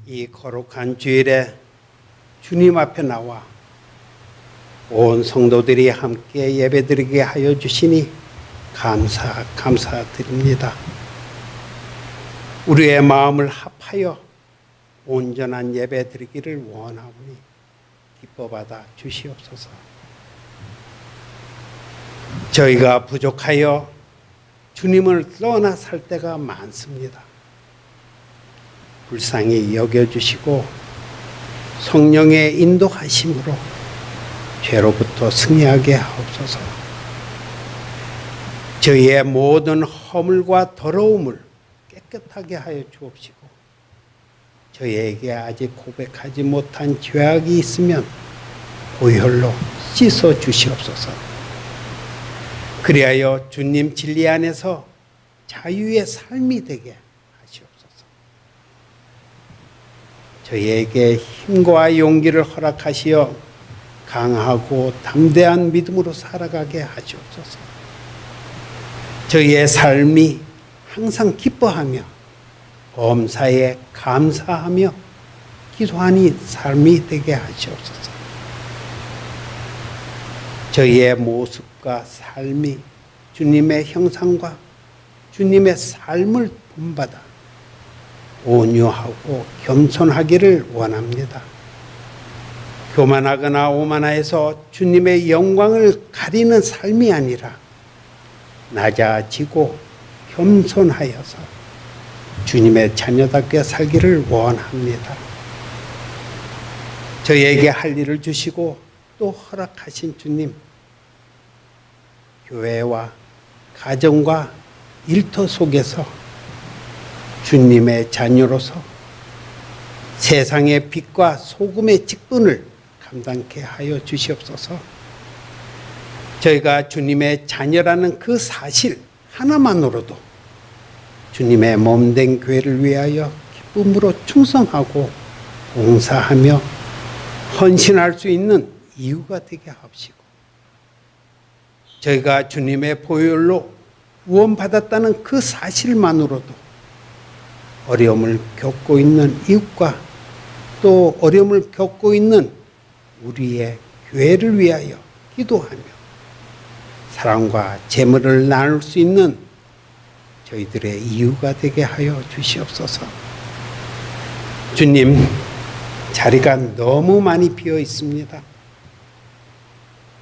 이 거룩한 주일에 주님 앞에 나와 온 성도들이 함께 예배드리게 하여 주시니 감사드립니다. 우리의 마음을 합하여 온전한 예배 드리기를 원하오니 기뻐받아 주시옵소서. 저희가 부족하여 주님을 떠나 살 때가 많습니다. 불쌍히 여겨주시고 성령의 인도하심으로 죄로부터 승리하게 하옵소서. 저희의 모든 허물과 더러움을 깨끗하게 하여 주옵시고 저희에게 아직 고백하지 못한 죄악이 있으면 보혈로 씻어 주시옵소서. 그리하여 주님 진리 안에서 자유의 삶이 되게 하시옵소서. 저희에게 힘과 용기를 허락하시어 강하고 담대한 믿음으로 살아가게 하시옵소서. 저희의 삶이 항상 기뻐하며 범사에 감사하며 기도하니 삶이 되게 하시옵소서. 저희의 모습과 삶이 주님의 형상과 주님의 삶을 본받아 온유하고 겸손하기를 원합니다. 교만하거나 오만해서 주님의 영광을 가리는 삶이 아니라 낮아지고 겸손하여서 주님의 자녀답게 살기를 원합니다. 저희에게 할 일을 주시고 또 허락하신 주님, 교회와 가정과 일터 속에서 주님의 자녀로서 세상의 빛과 소금의 직분을 감당케 하여 주시옵소서. 저희가 주님의 자녀라는 그 사실 하나만으로도 주님의 몸된 교회를 위하여 기쁨으로 충성하고 봉사하며 헌신할 수 있는 이유가 되게 하옵시고 저희가 주님의 보혈로 구원받았다는 그 사실만으로도 어려움을 겪고 있는 이웃과 또 어려움을 겪고 있는 우리의 교회를 위하여 기도하며 사랑과 재물을 나눌 수 있는 저희들의 이유가 되게 하여 주시옵소서. 주님, 자리가 너무 많이 비어 있습니다.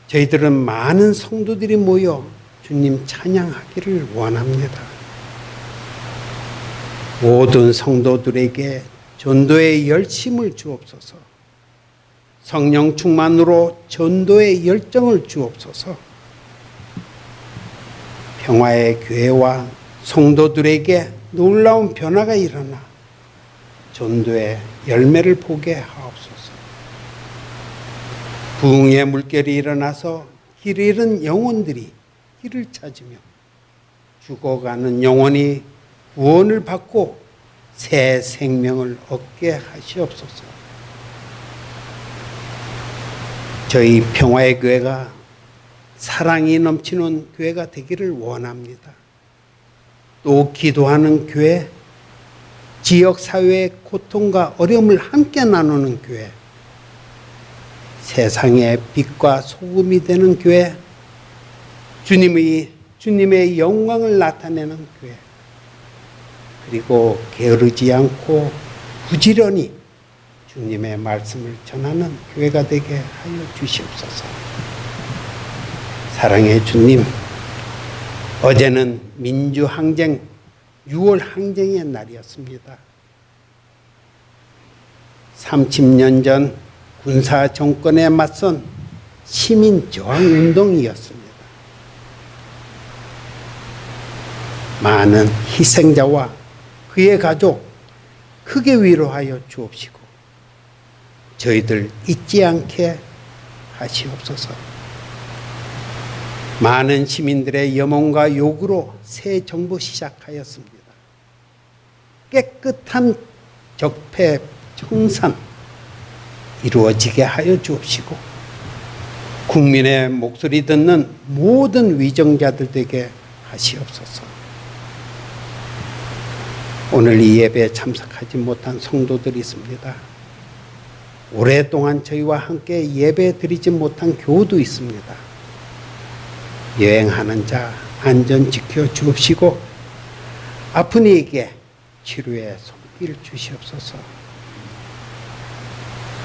저희들은 많은 성도들이 모여 주님 찬양하기를 원합니다. 모든 성도들에게 전도의 열심을 주옵소서. 성령 충만으로 전도의 열정을 주옵소서. 평화의 교회와 성도들에게 놀라운 변화가 일어나 전도의 열매를 보게 하옵소서. 부흥의 물결이 일어나서 길 잃은 영혼들이 길을 찾으며 죽어가는 영혼이 구원을 받고 새 생명을 얻게 하시옵소서. 저희 평화의 교회가 사랑이 넘치는 교회가 되기를 원합니다. 또 기도하는 교회, 지역사회의 고통과 어려움을 함께 나누는 교회, 세상의 빛과 소금이 되는 교회, 주님의 영광을 나타내는 교회, 그리고 게으르지 않고 부지런히 주님의 말씀을 전하는 교회가 되게 하여 주시옵소서. 사랑의 주님, 어제는 민주항쟁 6월 항쟁의 날이었습니다. 30년 전 군사 정권에 맞선 시민 저항 운동이었습니다. 많은 희생자와 그의 가족 크게 위로하여 주옵시고 저희들 잊지 않게 하시옵소서. 많은 시민들의 염원과 요구로 새 정부 시작하였습니다. 깨끗한 적폐 청산 이루어지게 하여 주옵시고 국민의 목소리 듣는 모든 위정자들에게 하시옵소서. 오늘 이 예배에 참석하지 못한 성도들이 있습니다. 오랫동안 저희와 함께 예배 드리지 못한 교우도 있습니다. 여행하는 자 안전 지켜 주옵시고 아픈 이에게 치료의 손길 주시옵소서.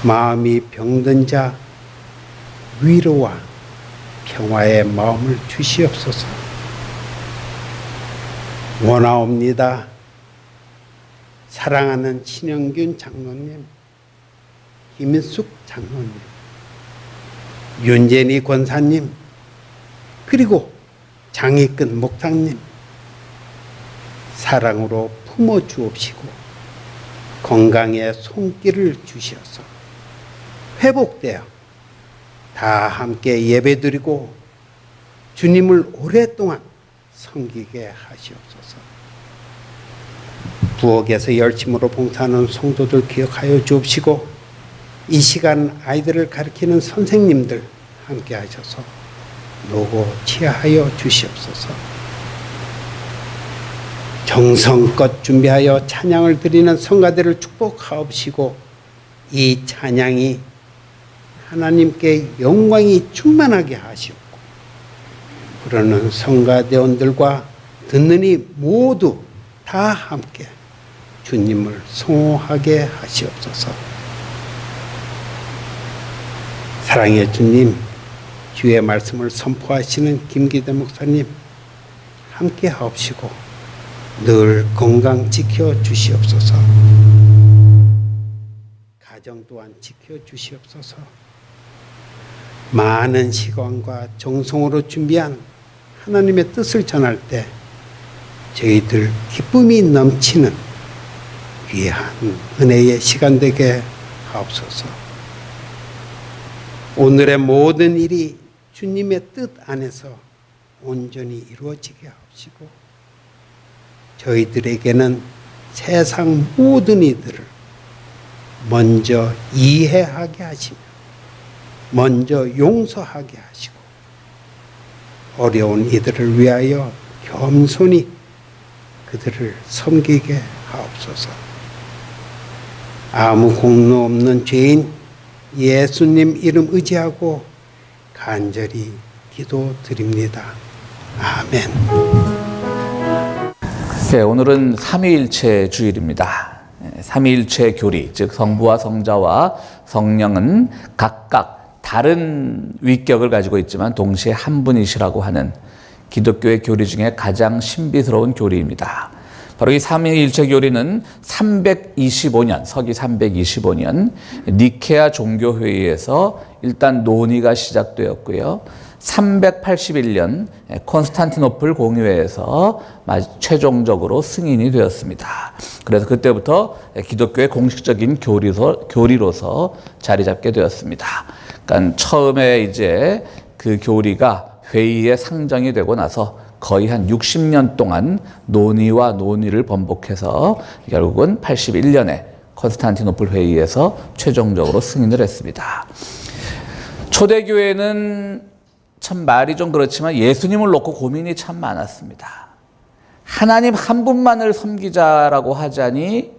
마음이 병든 자 위로와 평화의 마음을 주시옵소서. 원하옵니다. 사랑하는 신영균 장로님, 김인숙 장로님, 윤재니 권사님, 그리고 장익근 목사님, 사랑으로 품어 주옵시고 건강의 손길을 주시어서 회복되어 다 함께 예배드리고 주님을 오랫동안 섬기게 하시옵소서. 부엌에서 열심으로 봉사하는 성도들 기억하여 주옵시고 이 시간 아이들을 가르치는 선생님들 함께 하셔서 노고 치하여 주시옵소서. 정성껏 준비하여 찬양을 드리는 성가대를 축복하옵시고 이 찬양이 하나님께 영광이 충만하게 하시옵고 부르는 성가대원들과 듣는 이 모두 다 함께 주님을 송호하게 하시옵소서. 사랑의 주님, 주의 말씀을 선포하시는 김기대 목사님 함께 하옵시고 늘 건강 지켜 주시옵소서. 가정 또한 지켜 주시옵소서. 많은 시간과 정성으로 준비한 하나님의 뜻을 전할 때 저희들 기쁨이 넘치는 귀한 은혜의 시간 되게 하옵소서. 오늘의 모든 일이 주님의 뜻 안에서 온전히 이루어지게 하옵시고 저희들에게는 세상 모든 이들을 먼저 이해하게 하시며 먼저 용서하게 하시고 어려운 이들을 위하여 겸손히 그들을 섬기게 하옵소서. 아무 공로 없는 죄인 예수님 이름 의지하고 간절히 기도드립니다. 아멘. 네, 오늘은 삼위일체 주일입니다. 삼위일체 교리, 즉 성부와 성자와 성령은 각각 다른 위격을 가지고 있지만 동시에 한 분이시라고 하는 기독교의 교리 중에 가장 신비스러운 교리입니다. 바로 이 삼위일체 교리는 325년, 서기 325년 니케아 종교회의에서 일단 논의가 시작되었고요. 381년 콘스탄티노플 공의회에서 최종적으로 승인이 되었습니다. 그래서 그때부터 기독교의 공식적인 교리로서 자리 잡게 되었습니다. 그러니까 처음에 이제 그 교리가 회의에 상정이 되고 나서 거의 한 60년 동안 논의와 논의를 번복해서 결국은 81년에 콘스탄티노플 회의에서 최종적으로 승인을 했습니다. 초대교회는 참 말이 좀 그렇지만 예수님을 놓고 고민이 참 많았습니다. 하나님 한 분만을 섬기자라고 하자니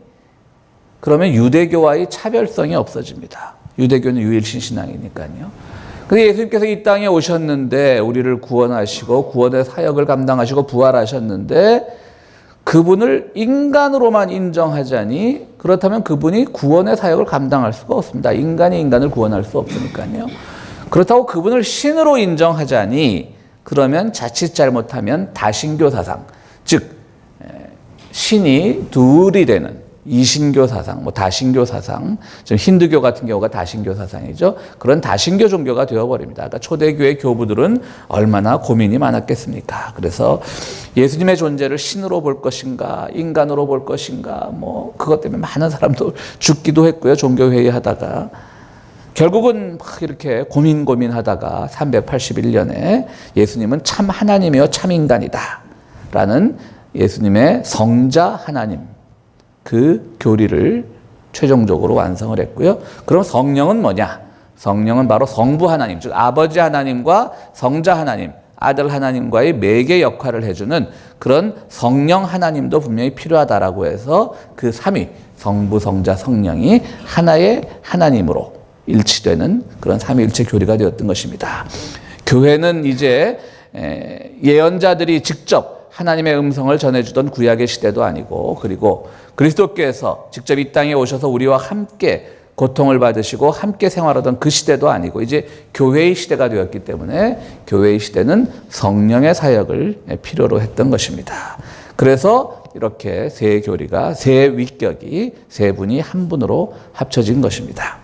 그러면 유대교와의 차별성이 없어집니다. 유대교는 유일신 신앙이니까요. 근데 예수님께서 이 땅에 오셨는데 우리를 구원하시고 구원의 사역을 감당하시고 부활하셨는데 그분을 인간으로만 인정하자니 그렇다면 그분이 구원의 사역을 감당할 수가 없습니다. 인간이 인간을 구원할 수 없으니까요. 그렇다고 그분을 신으로 인정하자니 그러면 자칫 잘못하면 다신교 사상, 즉 신이 둘이 되는 이신교 사상, 다신교 사상, 지금 힌두교 같은 경우가 다신교 사상이죠. 그런 다신교 종교가 되어버립니다. 그러니까 초대교회 교부들은 얼마나 고민이 많았겠습니까? 그래서 예수님의 존재를 신으로 볼 것인가, 인간으로 볼 것인가, 그것 때문에 많은 사람도 죽기도 했고요. 종교회의 하다가. 결국은 막 이렇게 고민하다가 381년에 예수님은 참 하나님이요 참 인간이다 라는 예수님의 성자 하나님 그 교리를 최종적으로 완성을 했고요. 그럼 성령은 뭐냐? 성령은 바로 성부 하나님, 즉 아버지 하나님과 성자 하나님, 아들 하나님과의 매개 역할을 해주는 그런 성령 하나님도 분명히 필요하다라고 해서 그 삼위 성부, 성자, 성령이 하나의 하나님으로 일치되는 그런 삼위일체 교리가 되었던 것입니다. 교회는 이제 예언자들이 직접 하나님의 음성을 전해주던 구약의 시대도 아니고, 그리고 그리스도께서 직접 이 땅에 오셔서 우리와 함께 고통을 받으시고 함께 생활하던 그 시대도 아니고, 이제 교회의 시대가 되었기 때문에 교회의 시대는 성령의 사역을 필요로 했던 것입니다. 그래서 이렇게 세 교리가, 세 위격이 세 분이 한 분으로 합쳐진 것입니다.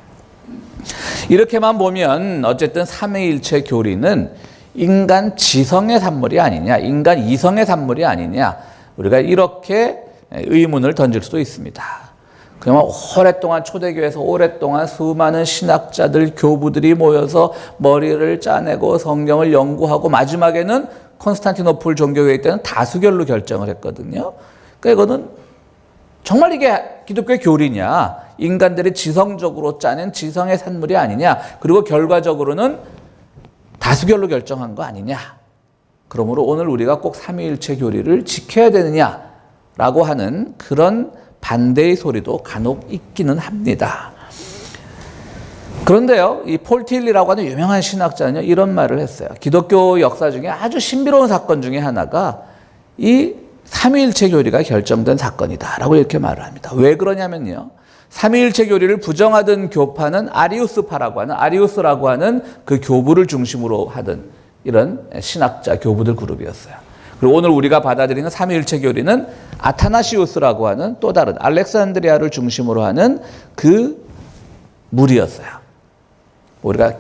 이렇게만 보면 어쨌든 삼위일체 교리는 인간 지성의 산물이 아니냐, 인간 이성의 산물이 아니냐, 우리가 이렇게 의문을 던질 수도 있습니다. 그러면 오랫동안 초대교회에서 오랫동안 수많은 신학자들, 교부들이 모여서 머리를 짜내고 성경을 연구하고 마지막에는 콘스탄티노플 종교회의 때는 다수결로 결정을 했거든요. 그러니까 이거는 정말 이게 기독교의 교리냐, 인간들이 지성적으로 짜낸 지성의 산물이 아니냐, 그리고 결과적으로는 다수결로 결정한 거 아니냐. 그러므로 오늘 우리가 꼭 삼위일체 교리를 지켜야 되느냐라고 하는 그런 반대의 소리도 간혹 있기는 합니다. 그런데요, 이 폴 틸리라고 하는 유명한 신학자는요, 이런 말을 했어요. 기독교 역사 중에 아주 신비로운 사건 중에 하나가 이 삼위일체 교리가 결정된 사건이다라고 이렇게 말을 합니다. 왜 그러냐면요, 삼위일체 교리를 부정하던 교파는 아리우스라고 하는 그 교부를 중심으로 하던 이런 신학자 교부들 그룹이었어요. 그리고 오늘 우리가 받아들이는 삼위일체 교리는 아타나시우스라고 하는 또 다른 알렉산드리아를 중심으로 하는 그 무리였어요. 우리가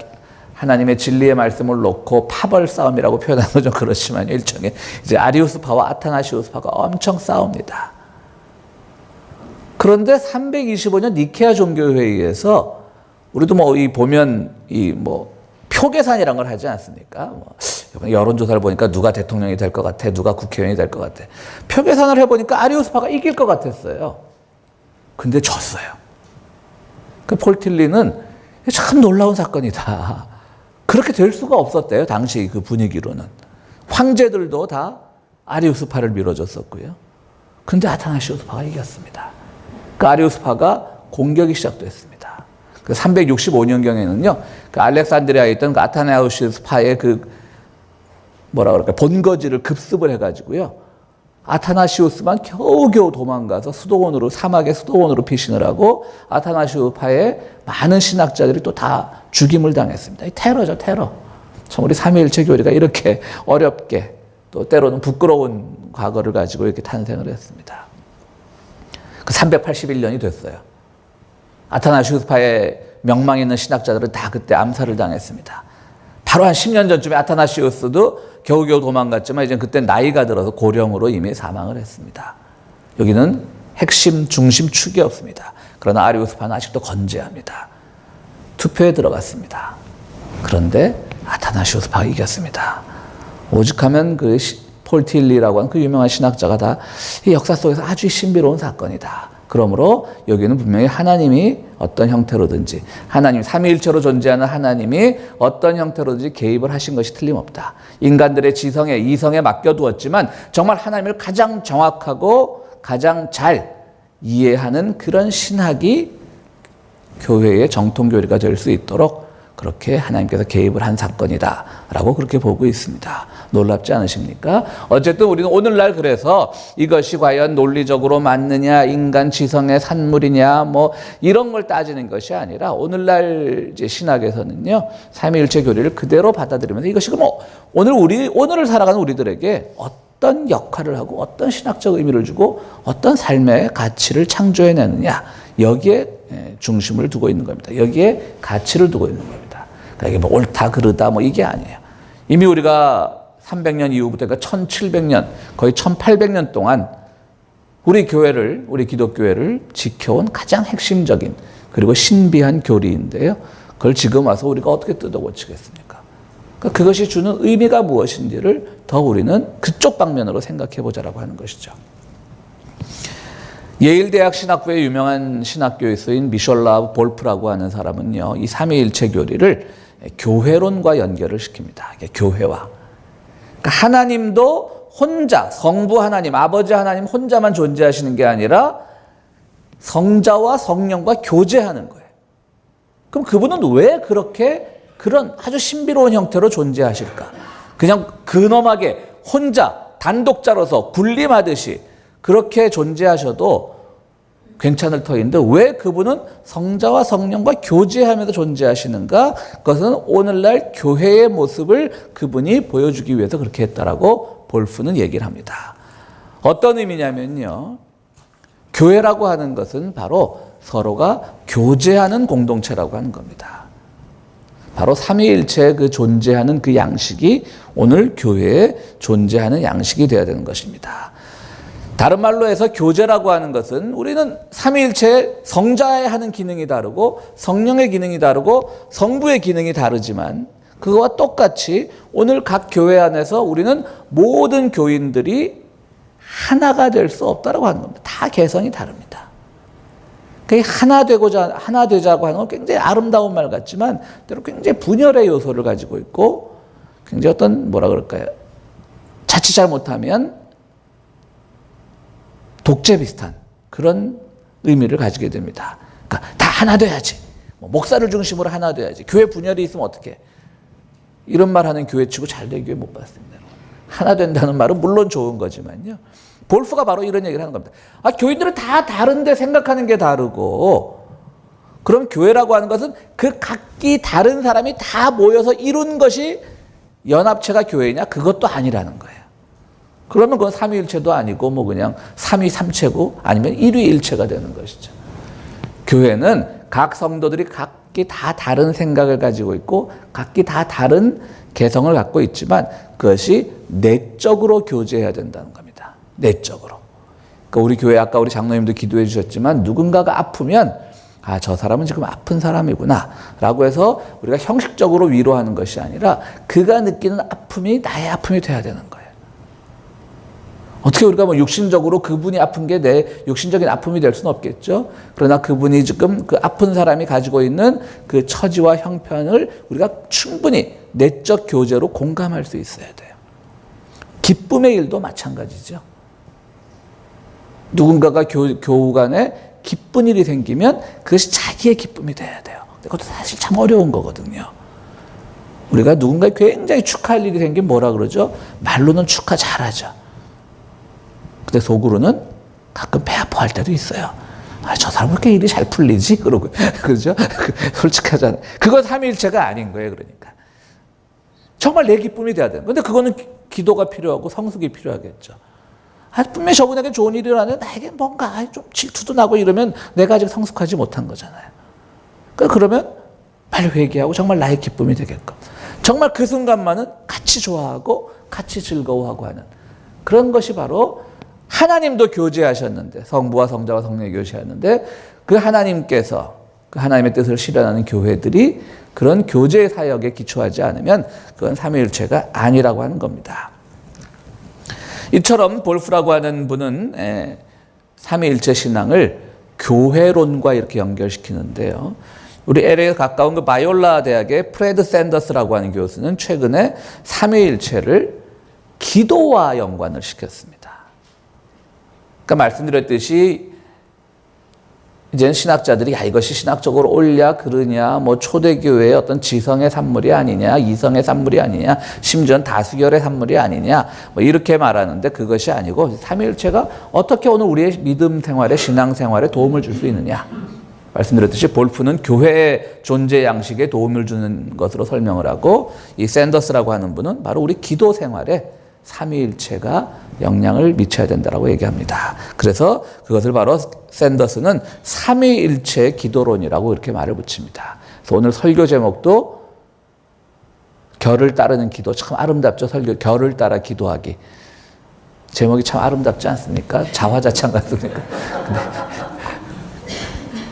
하나님의 진리의 말씀을 놓고 파벌 싸움이라고 표현하는 건 좀 그렇지만 일종의 이제 아리우스파와 아타나시우스파가 엄청 싸웁니다. 그런데 325년 니케아 종교회의에서 우리도 뭐 이 보면 이 뭐 표계산이라는 걸 하지 않습니까? 뭐 여론조사를 보니까 누가 대통령이 될 것 같아, 누가 국회의원이 될 것 같아. 표계산을 해보니까 아리우스파가 이길 것 같았어요. 근데 졌어요. 그 폴 틸리는 참 놀라운 사건이다. 그렇게 될 수가 없었대요, 당시 그 분위기로는. 황제들도 다 아리우스파를 밀어줬었고요. 근데 아타나시우스파가 이겼습니다. 그 아리우스파가 공격이 시작됐습니다. 그 365년경에는요, 그 알렉산드리아에 있던 그 아타나시우스파의 그 뭐라 그럴까, 본거지를 급습을 해가지고요, 아타나시우스만 겨우겨우 도망가서 수도원으로, 사막의 수도원으로 피신을 하고 아타나시우스파의 많은 신학자들이 또 다 죽임을 당했습니다. 이 테러죠, 테러. 참 우리 삼위일체 교리가 이렇게 어렵게 또 때로는 부끄러운 과거를 가지고 이렇게 탄생을 했습니다. 그 381년이 됐어요. 아타나시우스파의 명망 있는 신학자들은 다 그때 암살을 당했습니다. 바로 한 10년 전쯤에 아타나시우스도 겨우겨우 도망갔지만 이제 그때 나이가 들어서 고령으로 이미 사망을 했습니다. 여기는 핵심 중심 축이 없습니다. 그러나 아리우스파는 아직도 건재합니다. 투표에 들어갔습니다. 그런데 아타나시우스파가 이겼습니다. 오죽하면 그 폴 틸리라고 하는 그 유명한 신학자가 다 이 역사 속에서 아주 신비로운 사건이다. 그러므로 여기는 분명히 하나님이 어떤 형태로든지, 하나님 삼위일체로 존재하는 하나님이 어떤 형태로든지 개입을 하신 것이 틀림없다. 인간들의 지성에, 이성에 맡겨두었지만 정말 하나님을 가장 정확하고 가장 잘 이해하는 그런 신학이 교회의 정통교리가 될 수 있도록 그렇게 하나님께서 개입을 한 사건이다 라고 그렇게 보고 있습니다. 놀랍지 않으십니까? 어쨌든 우리는 오늘날 그래서 이것이 과연 논리적으로 맞느냐, 인간 지성의 산물이냐, 뭐 이런 걸 따지는 것이 아니라 오늘날 이제 신학에서는요, 삼위일체 교리를 그대로 받아들이면서 이것이 뭐 오늘을 살아가는 우리들에게 어떤 역할을 하고 어떤 신학적 의미를 주고 어떤 삶의 가치를 창조해내느냐, 여기에 중심을 두고 있는 겁니다. 여기에 가치를 두고 있는 겁니다. 그러니까 이게 뭐 옳다 그르다 뭐 이게 아니에요. 이미 우리가 300년 이후부터, 그러니까 1700년, 거의 1800년 동안 우리 교회를, 우리 기독교회를 지켜온 가장 핵심적인 그리고 신비한 교리인데요. 그걸 지금 와서 우리가 어떻게 뜯어고치겠습니까? 그러니까 그것이 주는 의미가 무엇인지를 더 우리는 그쪽 방면으로 생각해 보자라고 하는 것이죠. 예일대학 신학부의 유명한 신학교수인 미셜라 볼프라고 하는 사람은요, 이 삼위일체 교리를 교회론과 연결을 시킵니다. 이게 교회와. 그러니까 하나님도 혼자, 성부 하나님, 아버지 하나님 혼자만 존재하시는 게 아니라 성자와 성령과 교제하는 거예요. 그럼 그분은 왜 그렇게 그런 아주 신비로운 형태로 존재하실까? 그냥 근엄하게 혼자 단독자로서 군림하듯이 그렇게 존재하셔도 괜찮을 터인데 왜 그분은 성자와 성령과 교제하면서 존재하시는가? 그것은 오늘날 교회의 모습을 그분이 보여주기 위해서 그렇게 했다라고 볼프는 얘기를 합니다. 어떤 의미냐면요. 교회라고 하는 것은 바로 서로가 교제하는 공동체라고 하는 겁니다. 바로 삼위일체의 그 존재하는 그 양식이 오늘 교회에 존재하는 양식이 되어야 되는 것입니다. 다른 말로 해서 교제라고 하는 것은 우리는 삼위일체의 성자의 하는 기능이 다르고 성령의 기능이 다르고 성부의 기능이 다르지만 그거와 똑같이 오늘 각 교회 안에서 우리는 모든 교인들이 하나가 될 수 없다라고 하는 겁니다. 다 개성이 다릅니다. 하나 되자고 하는 건 굉장히 아름다운 말 같지만 때로 굉장히 분열의 요소를 가지고 있고 굉장히 어떤 뭐라 그럴까요? 자칫 잘못하면 독재 비슷한 그런 의미를 가지게 됩니다. 그러니까 다 하나 돼야지. 목사를 중심으로 하나 돼야지. 교회 분열이 있으면 어떡해. 이런 말 하는 교회 치고 잘된 교회 못 봤습니다. 하나 된다는 말은 물론 좋은 거지만요. 볼프가 바로 이런 얘기를 하는 겁니다. 교인들은 다 다른데 생각하는 게 다르고 그럼 교회라고 하는 것은 그 각기 다른 사람이 다 모여서 이룬 것이 연합체가 교회냐? 그것도 아니라는 거예요. 그러면 그건 삼위일체도 아니고 뭐 그냥 삼위삼체고 아니면 일위일체가 되는 것이죠. 교회는 각 성도들이 각기 다 다른 생각을 가지고 있고 각기 다 다른 개성을 갖고 있지만 그것이 내적으로 교제해야 된다는 겁니다. 내적으로. 그러니까 우리 교회 아까 우리 장로님도 기도해 주셨지만 누군가가 아프면 저 사람은 지금 아픈 사람이구나 라고 해서 우리가 형식적으로 위로하는 것이 아니라 그가 느끼는 아픔이 나의 아픔이 돼야 되는 거예요. 어떻게 우리가 뭐 육신적으로 그분이 아픈 게 내 육신적인 아픔이 될 수는 없겠죠. 그러나 그분이 지금 그 아픈 사람이 가지고 있는 그 처지와 형편을 우리가 충분히 내적 교제로 공감할 수 있어야 돼요. 기쁨의 일도 마찬가지죠. 누군가가 교우 간에 기쁜 일이 생기면 그것이 자기의 기쁨이 돼야 돼요. 그것도 사실 참 어려운 거거든요. 우리가 누군가에 굉장히 축하할 일이 생기면 뭐라 그러죠? 말로는 축하 잘하죠. 근데 속으로는 가끔 배 아파할 때도 있어요. 저 사람 왜 이렇게 일이 잘 풀리지? 그러고 그렇죠? 솔직하잖아요. 그건 삼위일체가 아닌 거예요. 그러니까 정말 내 기쁨이 돼야 돼요. 근데 그거는 기도가 필요하고 성숙이 필요하겠죠. 분명히 저분에게 좋은 일이 일어나는데 나에게 뭔가 좀 질투도 나고 이러면 내가 아직 성숙하지 못한 거잖아요. 그러면 빨리 회개하고 정말 나의 기쁨이 되게끔 정말 그 순간만은 같이 좋아하고 같이 즐거워하고 하는 그런 것이 바로 하나님도 교제하셨는데 성부와 성자와 성령이 교제하셨는데 그 하나님께서 그 하나님의 뜻을 실현하는 교회들이 그런 교제의 사역에 기초하지 않으면 그건 삼위일체가 아니라고 하는 겁니다. 이처럼 볼프라고 하는 분은 삼위일체 신앙을 교회론과 이렇게 연결시키는데요. 우리 LA에 가까운 그 바이올라 대학의 프레드 샌더스라고 하는 교수는 최근에 삼위일체를 기도와 연관을 시켰습니다. 그러니까 말씀드렸듯이 이제는 신학자들이 이것이 신학적으로 옳냐 그르냐 뭐 초대교회의 어떤 지성의 산물이 아니냐 이성의 산물이 아니냐 심지어는 다수결의 산물이 아니냐 뭐 이렇게 말하는데 그것이 아니고 삼위일체가 어떻게 오늘 우리의 믿음 생활에 신앙 생활에 도움을 줄 수 있느냐 말씀드렸듯이 볼프는 교회의 존재 양식에 도움을 주는 것으로 설명을 하고 이 샌더스라고 하는 분은 바로 우리 기도 생활에 삼위일체가 영향을 미쳐야 된다고 얘기합니다. 그래서 그것을 바로 샌더스는 삼위일체 기도론이라고 이렇게 말을 붙입니다. 그래서 오늘 설교 제목도 결을 따르는 기도 참 아름답죠. 설교 결을 따라 기도하기. 제목이 참 아름답지 않습니까? 자화자찬 같습니까?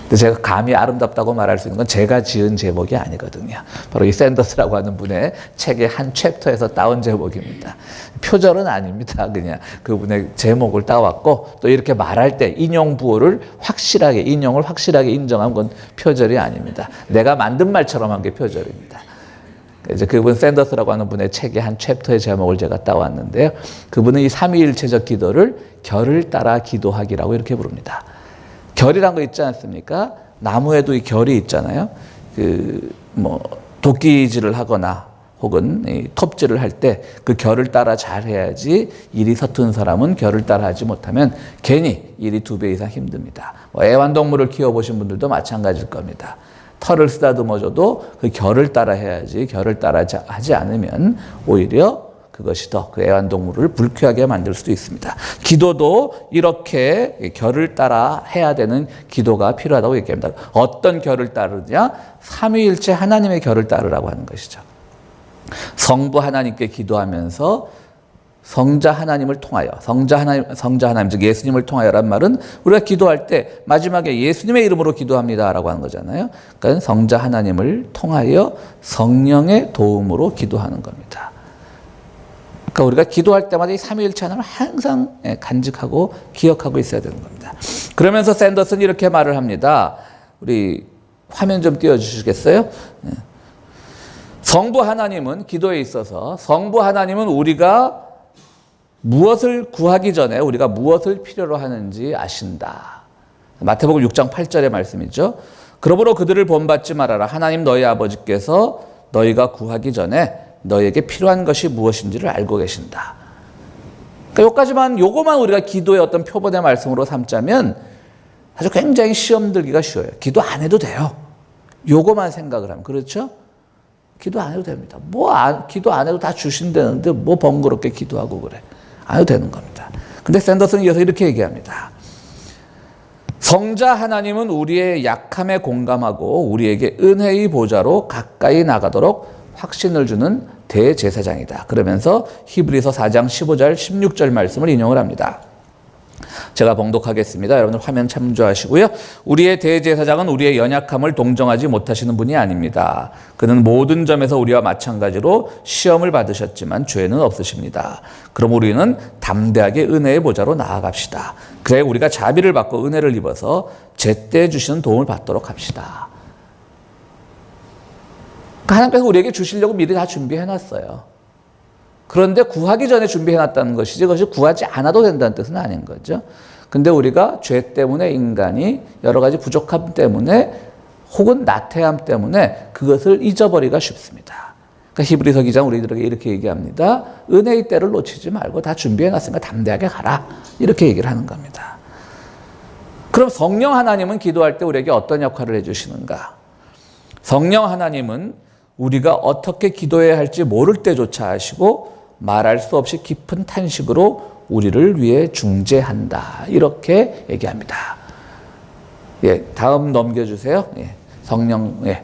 근데 제가 감히 아름답다고 말할 수 있는 건 제가 지은 제목이 아니거든요. 바로 이 샌더스라고 하는 분의 책의 한 챕터에서 따온 제목입니다. 표절은 아닙니다. 그냥 그분의 제목을 따왔고 또 이렇게 말할 때 인용을 확실하게 인정한 건 표절이 아닙니다. 내가 만든 말처럼 한 게 표절입니다. 이제 그분 샌더스라고 하는 분의 책의 한 챕터의 제목을 제가 따왔는데요. 그분은 이 삼위일체적 기도를 결을 따라 기도하기라고 이렇게 부릅니다. 결이란 거 있지 않습니까? 나무에도 이 결이 있잖아요. 도끼질을 하거나 혹은 이 톱질을 할 때 그 결을 따라 잘 해야지, 일이 서툰 사람은 결을 따라 하지 못하면 괜히 일이 2배 이상 힘듭니다. 애완동물을 키워보신 분들도 마찬가지일 겁니다. 털을 쓰다듬어줘도 그 결을 따라 해야지, 결을 따라 하지 않으면 오히려 그것이 더 그 애완동물을 불쾌하게 만들 수도 있습니다. 기도도 이렇게 결을 따라 해야 되는 기도가 필요하다고 얘기합니다. 어떤 결을 따르냐? 삼위일체 하나님의 결을 따르라고 하는 것이죠. 성부 하나님께 기도하면서 성자 하나님을 통하여, 성자 하나님, 즉 예수님을 통하여란 말은 우리가 기도할 때 마지막에 예수님의 이름으로 기도합니다라고 하는 거잖아요. 그러니까 성자 하나님을 통하여 성령의 도움으로 기도하는 겁니다. 그러니까 우리가 기도할 때마다 이 삼위일체 하나님을 항상 간직하고 기억하고 있어야 되는 겁니다. 그러면서 샌더스는 이렇게 말을 합니다. 우리 화면 좀 띄워주시겠어요? 성부 하나님은, 기도에 있어서 성부 하나님은 우리가 무엇을 구하기 전에 우리가 무엇을 필요로 하는지 아신다. 마태복음 6장 8절의 말씀이죠. 그러므로 그들을 본받지 말아라. 하나님 너희 아버지께서 너희가 구하기 전에 너희에게 필요한 것이 무엇인지를 알고 계신다. 그러니까 요거만 우리가 기도의 어떤 표본의 말씀으로 삼자면 아주 굉장히 시험 들기가 쉬워요. 기도 안 해도 돼요. 요거만 생각을 하면. 그렇죠? 기도 안 해도 됩니다. 기도 안 해도 다 주신다는데 뭐 번거롭게 기도하고 그래. 안 해도 되는 겁니다. 근데 샌더스는 이어서 이렇게 얘기합니다. 성자 하나님은 우리의 약함에 공감하고 우리에게 은혜의 보좌로 가까이 나가도록 확신을 주는 대제사장이다. 그러면서 히브리서 4장 15절 16절 말씀을 인용을 합니다. 제가 봉독하겠습니다. 여러분들 화면 참조하시고요. 우리의 대제사장은 우리의 연약함을 동정하지 못하시는 분이 아닙니다. 그는 모든 점에서 우리와 마찬가지로 시험을 받으셨지만 죄는 없으십니다. 그럼 우리는 담대하게 은혜의 보좌로 나아갑시다. 그래 우리가 자비를 받고 은혜를 입어서 제때 주시는 도움을 받도록 합시다. 하나님께서 우리에게 주시려고 미리 다 준비해놨어요. 그런데 구하기 전에 준비해놨다는 것이지 그것이 구하지 않아도 된다는 뜻은 아닌 거죠. 근데 우리가 죄 때문에 인간이 여러 가지 부족함 때문에 혹은 나태함 때문에 그것을 잊어버리기가 쉽습니다. 그러니까 히브리서 기자는 우리들에게 이렇게 얘기합니다. 은혜의 때를 놓치지 말고 다 준비해놨으니까 담대하게 가라. 이렇게 얘기를 하는 겁니다. 그럼 성령 하나님은 기도할 때 우리에게 어떤 역할을 해주시는가? 성령 하나님은 우리가 어떻게 기도해야 할지 모를 때조차 하시고 말할 수 없이 깊은 탄식으로 우리를 위해 중재한다. 이렇게 얘기합니다. 예, 다음 넘겨주세요. 예, 성령, 예.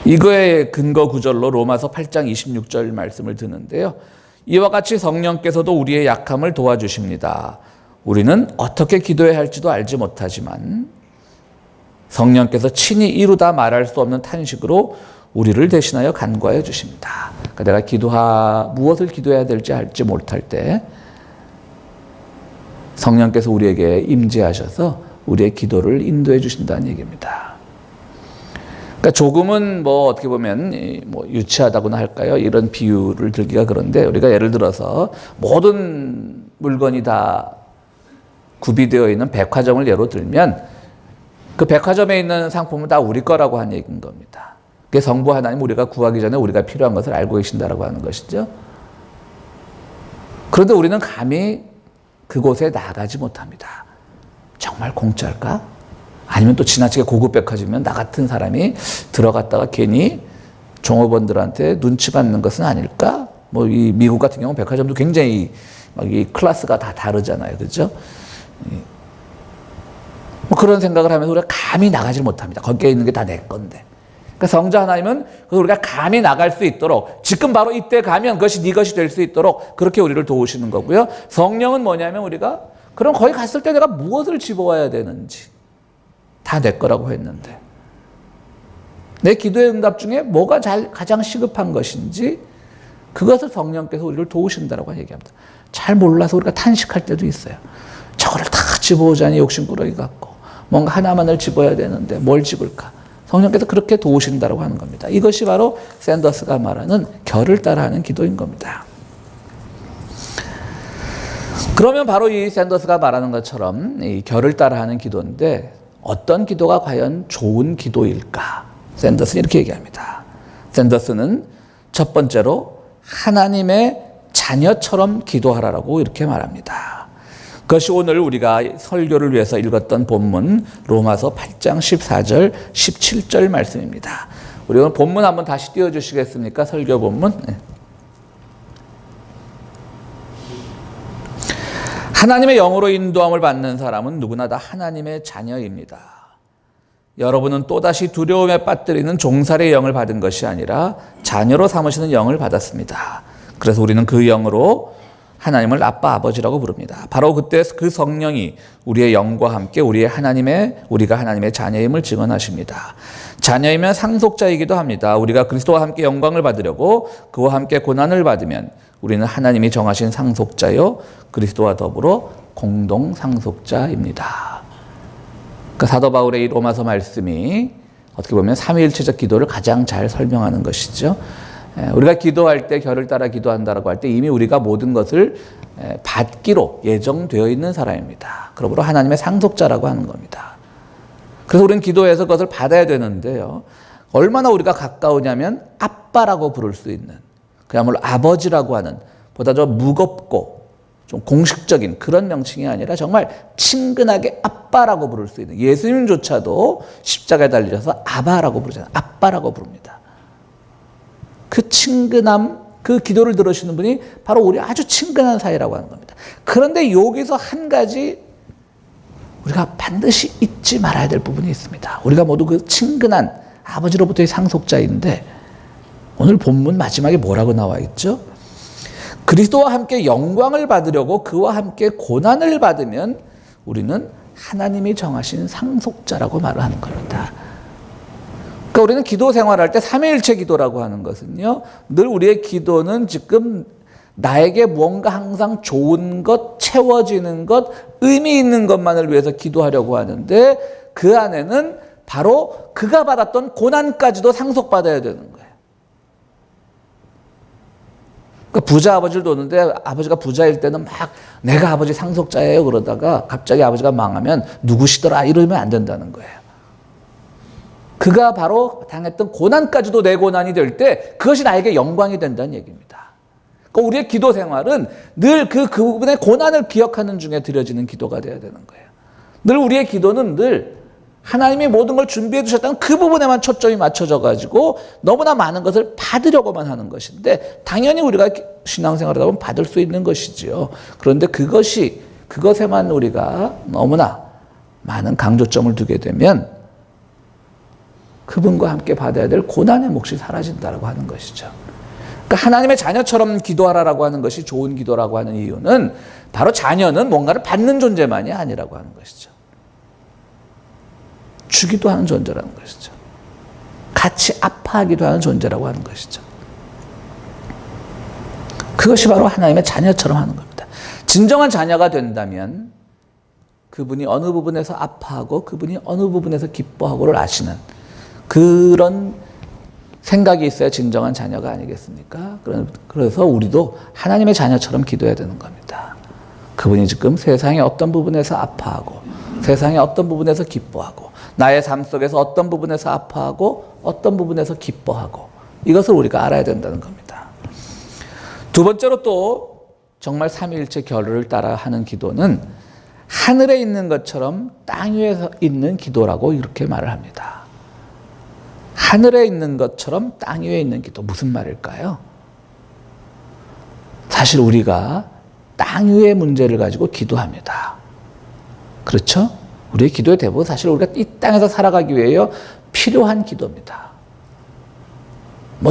이거의 근거 구절로 로마서 8장 26절 말씀을 드는데요. 이와 같이 성령께서도 우리의 약함을 도와주십니다. 우리는 어떻게 기도해야 할지도 알지 못하지만 성령께서 친히 이루다 말할 수 없는 탄식으로 우리를 대신하여 간구하여 주십니다. 그러니까 내가 무엇을 기도해야 될지 알지 못할 때 성령께서 우리에게 임재하셔서 우리의 기도를 인도해 주신다는 얘기입니다. 그러니까 조금은 어떻게 보면 유치하다고나 할까요? 이런 비유를 들기가 그런데 우리가 예를 들어서 모든 물건이 다 구비되어 있는 백화점을 예로 들면 그 백화점에 있는 상품은 다 우리 거라고 하는 얘기인 겁니다. 그게 성부 하나님 우리가 구하기 전에 우리가 필요한 것을 알고 계신다라고 하는 것이죠. 그런데 우리는 감히 그곳에 나가지 못합니다. 정말 공짜일까? 아니면 또 지나치게 고급 백화점이면 나 같은 사람이 들어갔다가 괜히 종업원들한테 눈치 받는 것은 아닐까? 이 미국 같은 경우는 백화점도 굉장히 이 클래스가 다 다르잖아요. 그렇죠? 그런 생각을 하면서 우리가 감히 나가지 못합니다. 거기에 있는 게 다 내 건데. 그러니까 성자 하나님은 우리가 감히 나갈 수 있도록 지금 바로 이때 가면 그것이 네 것이 될 수 있도록 그렇게 우리를 도우시는 거고요. 성령은 뭐냐면 우리가 그럼 거기 갔을 때 내가 무엇을 집어와야 되는지 다 내 거라고 했는데 내 기도의 응답 중에 뭐가 가장 시급한 것인지 그것을 성령께서 우리를 도우신다라고 얘기합니다. 잘 몰라서 우리가 탄식할 때도 있어요. 저거를 다 집어오자니 욕심꾸러기 같고 뭔가 하나만을 집어야 되는데 뭘 집을까? 성령께서 그렇게 도우신다고 하는 겁니다. 이것이 바로 샌더스가 말하는 결을 따라하는 기도인 겁니다. 그러면 바로 이 샌더스가 말하는 것처럼 이 결을 따라하는 기도인데 어떤 기도가 과연 좋은 기도일까? 샌더스는 이렇게 얘기합니다. 샌더스는 첫 번째로 하나님의 자녀처럼 기도하라라고 이렇게 말합니다. 그것이 오늘 우리가 설교를 위해서 읽었던 본문 로마서 8장 14절 17절 말씀입니다. 우리 오늘 본문 한번 다시 띄워주시겠습니까? 설교 본문. 네. 하나님의 영으로 인도함을 받는 사람은 누구나 다 하나님의 자녀입니다. 여러분은 또다시 두려움에 빠뜨리는 종살이의 영을 받은 것이 아니라 자녀로 삼으시는 영을 받았습니다. 그래서 우리는 그 영으로 하나님을 아빠 아버지라고 부릅니다. 바로 그때 그 성령이 우리의 영과 함께 우리가 하나님의 자녀임을 증언하십니다. 자녀이면 상속자이기도 합니다. 우리가 그리스도와 함께 영광을 받으려고 그와 함께 고난을 받으면 우리는 하나님이 정하신 상속자요 그리스도와 더불어 공동 상속자입니다. 그 사도 바울의 이 로마서 말씀이 어떻게 보면 삼위일체적 기도를 가장 잘 설명하는 것이죠. 우리가 기도할 때 결을 따라 기도한다라고 할 때 이미 우리가 모든 것을 받기로 예정되어 있는 사람입니다. 그러므로 하나님의 상속자라고 하는 겁니다. 그래서 우리는 기도해서 그것을 받아야 되는데요. 얼마나 우리가 가까우냐면 아빠라고 부를 수 있는 그야말로 아버지라고 하는 보다 좀 무겁고 좀 공식적인 그런 명칭이 아니라 정말 친근하게 아빠라고 부를 수 있는 예수님조차도 십자가에 달리셔서 아바라고 부르잖아요. 아빠라고 부릅니다. 그 친근함, 그 기도를 들으시는 분이 바로 우리 아주 친근한 사이라고 하는 겁니다. 그런데 여기서 한 가지 우리가 반드시 잊지 말아야 될 부분이 있습니다. 우리가 모두 그 친근한 아버지로부터의 상속자인데 오늘 본문 마지막에 뭐라고 나와 있죠? 그리스도와 함께 영광을 받으려고 그와 함께 고난을 받으면 우리는 하나님이 정하신 상속자라고 말을 하는 겁니다. 그러니까 우리는 기도 생활할 때 삼위일체 기도라고 하는 것은요, 늘 우리의 기도는 지금 나에게 무언가 항상 좋은 것, 채워지는 것, 의미 있는 것만을 위해서 기도하려고 하는데 그 안에는 바로 그가 받았던 고난까지도 상속받아야 되는 거예요. 그러니까 부자 아버지를 뒀는데 아버지가 부자일 때는 막 내가 아버지 상속자예요 그러다가 갑자기 아버지가 망하면 누구시더라 이러면 안 된다는 거예요. 그가 바로 당했던 고난까지도 내 고난이 될 때 그것이 나에게 영광이 된다는 얘기입니다. 그러니까 우리의 기도 생활은 늘 그분의 고난을 기억하는 중에 드려지는 기도가 되어야 되는 거예요. 늘 우리의 기도는 늘 하나님이 모든 걸 준비해 두셨다는 그 부분에만 초점이 맞춰져 가지고 너무나 많은 것을 받으려고만 하는 것인데 당연히 우리가 신앙생활을 하다 보면 받을 수 있는 것이지요. 그런데 그것에만 우리가 너무나 많은 강조점을 두게 되면 그분과 함께 받아야 될 고난의 몫이 사라진다고 하는 것이죠. 그러니까 하나님의 자녀처럼 기도하라라고 하는 것이 좋은 기도라고 하는 이유는 바로 자녀는 뭔가를 받는 존재만이 아니라고 하는 것이죠. 주기도 하는 존재라는 것이죠. 같이 아파하기도 하는 존재라고 하는 것이죠. 그것이 바로 하나님의 자녀처럼 하는 겁니다. 진정한 자녀가 된다면 그분이 어느 부분에서 아파하고 그분이 어느 부분에서 기뻐하고를 아시는 그런 생각이 있어야 진정한 자녀가 아니겠습니까? 그래서 우리도 하나님의 자녀처럼 기도해야 되는 겁니다. 그분이 지금 세상의 어떤 부분에서 아파하고 세상의 어떤 부분에서 기뻐하고 나의 삶 속에서 어떤 부분에서 아파하고 어떤 부분에서 기뻐하고 이것을 우리가 알아야 된다는 겁니다. 두 번째로 또 정말 삼위일체 결을 따라 하는 기도는 하늘에 있는 것처럼 땅 위에 있는 기도라고 이렇게 말을 합니다. 하늘에 있는 것처럼 땅 위에 있는 기도 무슨 말일까요? 사실 우리가 땅 위의 문제를 가지고 기도합니다. 그렇죠? 우리의 기도의 대부분 사실 우리가 이 땅에서 살아가기 위해 필요한 기도입니다.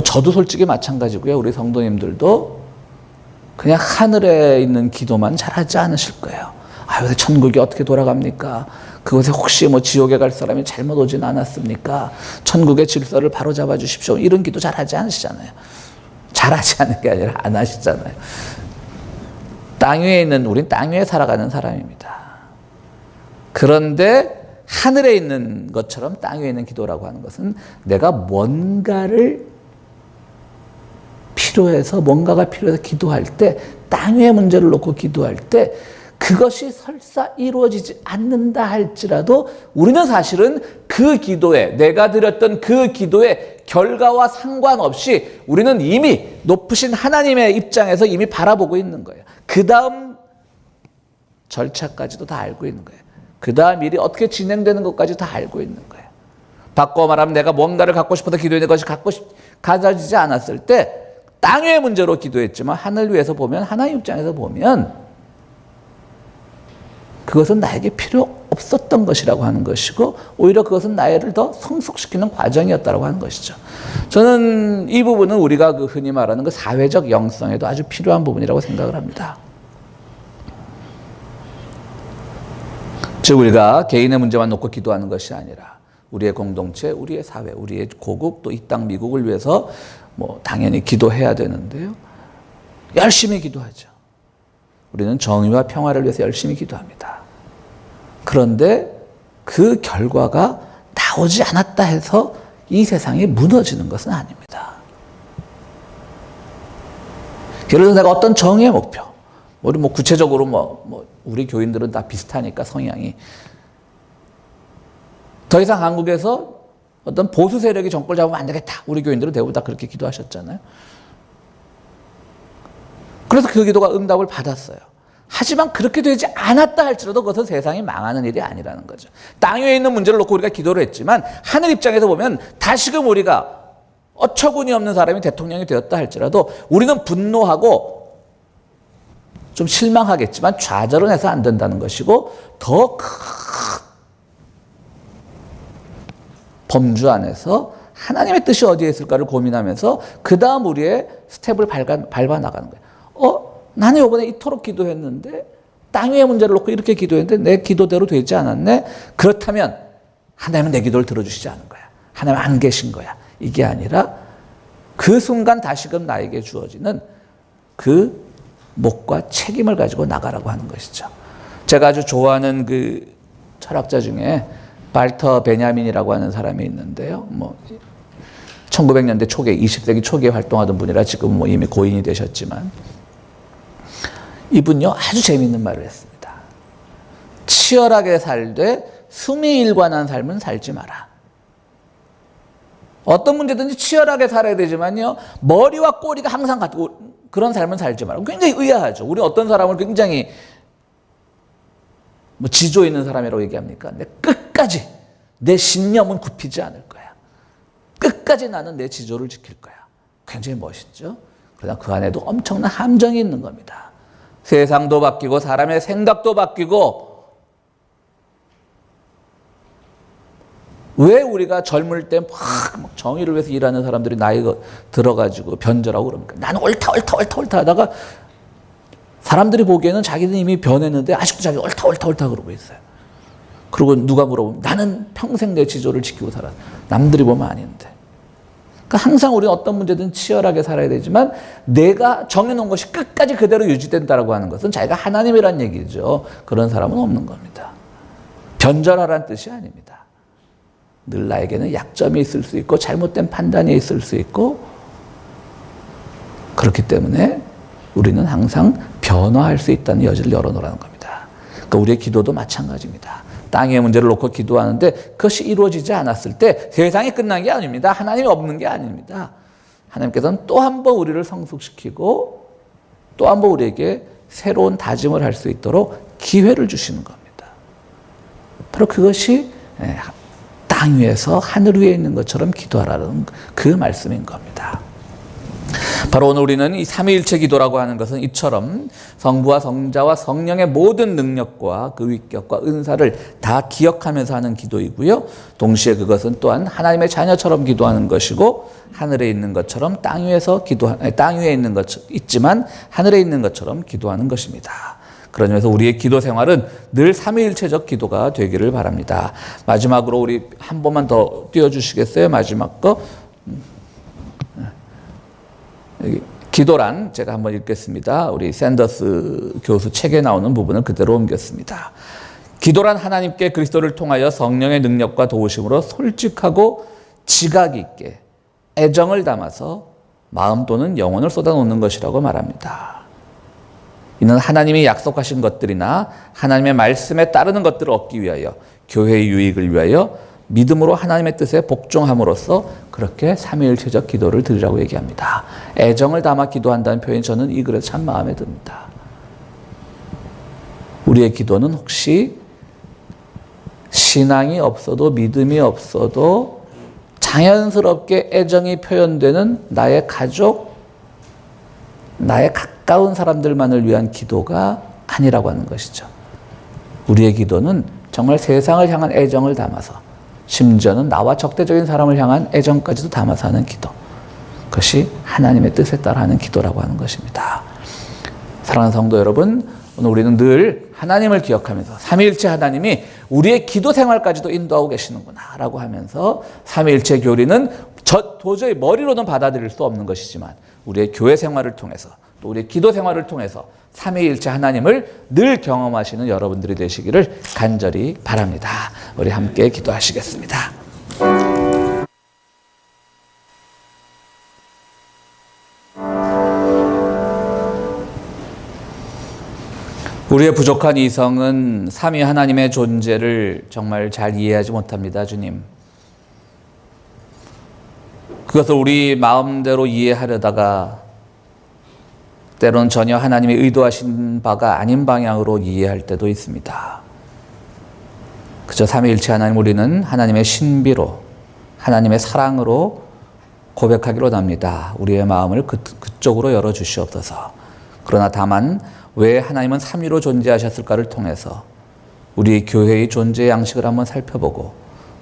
저도 솔직히 마찬가지고요. 우리 성도님들도 그냥 하늘에 있는 기도만 잘하지 않으실 거예요. 요새 천국이 어떻게 돌아갑니까? 그곳에 혹시 지옥에 갈 사람이 잘못 오진 않았습니까? 천국의 질서를 바로잡아 주십시오. 이런 기도 잘하지 않으시잖아요. 잘하지 않은 게 아니라 안 하시잖아요. 땅 위에 있는 우린 땅 위에 살아가는 사람입니다. 그런데 하늘에 있는 것처럼 땅 위에 있는 기도라고 하는 것은 내가 뭔가를 뭔가가 필요해서 기도할 때, 땅 위의 문제를 놓고 기도할 때 그것이 설사 이루어지지 않는다 할지라도 우리는 사실은 그 기도에, 내가 드렸던 그 기도의 결과와 상관없이 우리는 이미 높으신 하나님의 입장에서 이미 바라보고 있는 거예요. 그 다음 절차까지도 다 알고 있는 거예요. 그 다음 일이 어떻게 진행되는 것까지 다 알고 있는 거예요. 바꿔 말하면 내가 뭔가를 갖고 싶어서 기도했는데 그것이 가져지지 않았을 때 땅 위의 문제로 기도했지만 하늘 위에서 보면, 하나님 입장에서 보면 그것은 나에게 필요 없었던 것이라고 하는 것이고 오히려 그것은 나를 더 성숙시키는 과정이었다고 하는 것이죠. 저는 이 부분은 우리가 그 흔히 말하는 그 사회적 영성에도 아주 필요한 부분이라고 생각을 합니다. 즉 우리가 개인의 문제만 놓고 기도하는 것이 아니라 우리의 공동체, 우리의 사회, 우리의 고국, 또 이 땅 미국을 위해서 당연히 기도해야 되는데요. 열심히 기도하죠. 우리는 정의와 평화를 위해서 열심히 기도합니다. 그런데 그 결과가 나오지 않았다 해서 이 세상이 무너지는 것은 아닙니다. 예를 들어 내가 어떤 정의의 목표, 우리 구체적으로 우리 교인들은 다 비슷하니까 성향이, 더 이상 한국에서 어떤 보수 세력이 정권을 잡으면 안 되겠다. 우리 교인들은 대부분 다 그렇게 기도하셨잖아요. 그래서 그 기도가 응답을 받았어요. 하지만 그렇게 되지 않았다 할지라도 그것은 세상이 망하는 일이 아니라는 거죠. 땅 위에 있는 문제를 놓고 우리가 기도를 했지만 하늘 입장에서 보면 다시금 우리가 어처구니 없는 사람이 대통령이 되었다 할지라도 우리는 분노하고 좀 실망하겠지만 좌절은 해서 안 된다는 것이고 더 큰 범주 안에서 하나님의 뜻이 어디에 있을까를 고민하면서 그 다음 우리의 스텝을 밟아 나가는 거예요. 나는 이번에 이토록 기도했는데 땅 위의 문제를 놓고 이렇게 기도했는데 내 기도대로 되지 않았네. 그렇다면 하나님은 내 기도를 들어주시지 않은 거야. 하나님 안 계신 거야. 이게 아니라 그 순간 다시금 나에게 주어지는 그 몫과 책임을 가지고 나가라고 하는 것이죠. 제가 아주 좋아하는 그 철학자 중에 발터 베냐민이라고 하는 사람이 있는데요. 1900년대 초기에, 20세기 초기에 활동하던 분이라 지금 이미 고인이 되셨지만 이분요 아주 재미있는 말을 했습니다. 치열하게 살되 숨이 일관한 삶은 살지 마라. 어떤 문제든지 치열하게 살아야 되지만요 머리와 꼬리가 항상 같고 그런 삶은 살지 마라. 굉장히 의아하죠. 우리 어떤 사람을 굉장히 지조 있는 사람이라고 얘기합니까? 근데 끝까지 내 신념은 굽히지 않을 거야. 끝까지 나는 내 지조를 지킬 거야. 굉장히 멋있죠? 그러나 그 안에도 엄청난 함정이 있는 겁니다. 세상도 바뀌고 사람의 생각도 바뀌고 왜 우리가 젊을 때 막 정의를 위해서 일하는 사람들이 나이가 들어가지고 변절하고 그럽니까? 나는 옳다 하다가 사람들이 보기에는 자기는 이미 변했는데 아직도 자기 옳다 그러고 있어요. 그리고 누가 물어보면 나는 평생 내 지조를 지키고 살았어. 남들이 보면 아닌데. 그러니까 항상 우리는 어떤 문제든 치열하게 살아야 되지만 내가 정해놓은 것이 끝까지 그대로 유지된다고 하는 것은 자기가 하나님이란 얘기죠. 그런 사람은 없는 겁니다. 변절하라는 뜻이 아닙니다. 늘 나에게는 약점이 있을 수 있고 잘못된 판단이 있을 수 있고 그렇기 때문에 우리는 항상 변화할 수 있다는 여지를 열어놓으라는 겁니다. 그러니까 우리의 기도도 마찬가지입니다. 땅의 문제를 놓고 기도하는데 그것이 이루어지지 않았을 때 세상이 끝난 게 아닙니다. 하나님이 없는 게 아닙니다. 하나님께서는 또 한 번 우리를 성숙시키고 또 한 번 우리에게 새로운 다짐을 할 수 있도록 기회를 주시는 겁니다. 바로 그것이 땅 위에서 하늘 위에 있는 것처럼 기도하라는 그 말씀인 겁니다. 바로 오늘 우리는 이 삼위일체 기도라고 하는 것은 이처럼 성부와 성자와 성령의 모든 능력과 그 위격과 은사를 다 기억하면서 하는 기도이고요. 동시에 그것은 또한 하나님의 자녀처럼 기도하는 것이고 하늘에 있는 것처럼 땅 위에 있는 것 있지만 하늘에 있는 것처럼 기도하는 것입니다. 그런 점에서 우리의 기도 생활은 늘 삼위일체적 기도가 되기를 바랍니다. 마지막으로 우리 한 번만 더 띄워주시겠어요? 마지막 거. 기도란 제가 한번 읽겠습니다. 우리 샌더스 교수 책에 나오는 부분을 그대로 옮겼습니다. 기도란 하나님께 그리스도를 통하여 성령의 능력과 도우심으로 솔직하고 지각 있게 애정을 담아서 마음 또는 영혼을 쏟아놓는 것이라고 말합니다. 이는 하나님이 약속하신 것들이나 하나님의 말씀에 따르는 것들을 얻기 위하여 교회의 유익을 위하여 믿음으로 하나님의 뜻에 복종함으로써 그렇게 삼위일체적 기도를 드리라고 얘기합니다. 애정을 담아 기도한다는 표현이 저는 이 글에서 참 마음에 듭니다. 우리의 기도는 혹시 신앙이 없어도 믿음이 없어도 자연스럽게 애정이 표현되는 나의 가족, 나의 가까운 사람들만을 위한 기도가 아니라고 하는 것이죠. 우리의 기도는 정말 세상을 향한 애정을 담아서 심지어는 나와 적대적인 사람을 향한 애정까지도 담아서 하는 기도. 그것이 하나님의 뜻에 따라 하는 기도라고 하는 것입니다. 사랑하는 성도 여러분, 오늘 우리는 늘 하나님을 기억하면서 삼위일체 하나님이 우리의 기도 생활까지도 인도하고 계시는구나 라고 하면서 삼위일체 교리는 도저히 머리로는 받아들일 수 없는 것이지만 우리의 교회 생활을 통해서 또 우리의 기도 생활을 통해서 삼위일체 하나님을 늘 경험하시는 여러분들이 되시기를 간절히 바랍니다. 우리 함께 기도하시겠습니다. 우리의 부족한 이성은 삼위 하나님의 존재를 정말 잘 이해하지 못합니다, 주님. 그것을 우리 마음대로 이해하려다가 때로는 전혀 하나님이 의도하신 바가 아닌 방향으로 이해할 때도 있습니다. 그저 삼위일체 하나님 우리는 하나님의 신비로 하나님의 사랑으로 고백하기로 합니다. 우리의 마음을 그쪽으로 열어주시옵소서. 그러나 다만 왜 하나님은 삼위로 존재하셨을까를 통해서 우리 교회의 존재 양식을 한번 살펴보고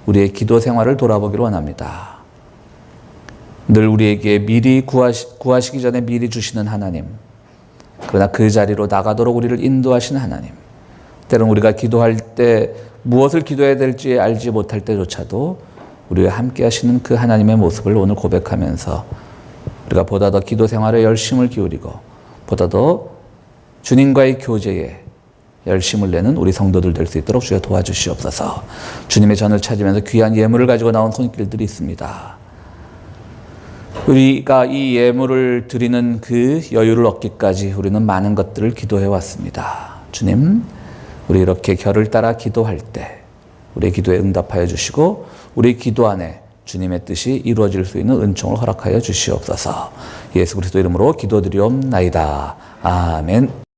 우리의 기도 생활을 돌아보기를 원합니다. 늘 우리에게 미리 구하시기 전에 미리 주시는 하나님, 그러나 그 자리로 나가도록 우리를 인도하시는 하나님, 때론 우리가 기도할 때 무엇을 기도해야 될지 알지 못할 때조차도 우리와 함께 하시는 그 하나님의 모습을 오늘 고백하면서 우리가 보다 더 기도 생활에 열심을 기울이고 보다 더 주님과의 교제에 열심을 내는 우리 성도들 될 수 있도록 주여 도와주시옵소서. 주님의 전을 찾으면서 귀한 예물을 가지고 나온 손길들이 있습니다. 우리가 이 예물을 드리는 그 여유를 얻기까지 우리는 많은 것들을 기도해 왔습니다. 주님, 우리 이렇게 결을 따라 기도할 때 우리의 기도에 응답하여 주시고 우리 기도 안에 주님의 뜻이 이루어질 수 있는 은총을 허락하여 주시옵소서. 예수 그리스도 이름으로 기도드리옵나이다. 아멘.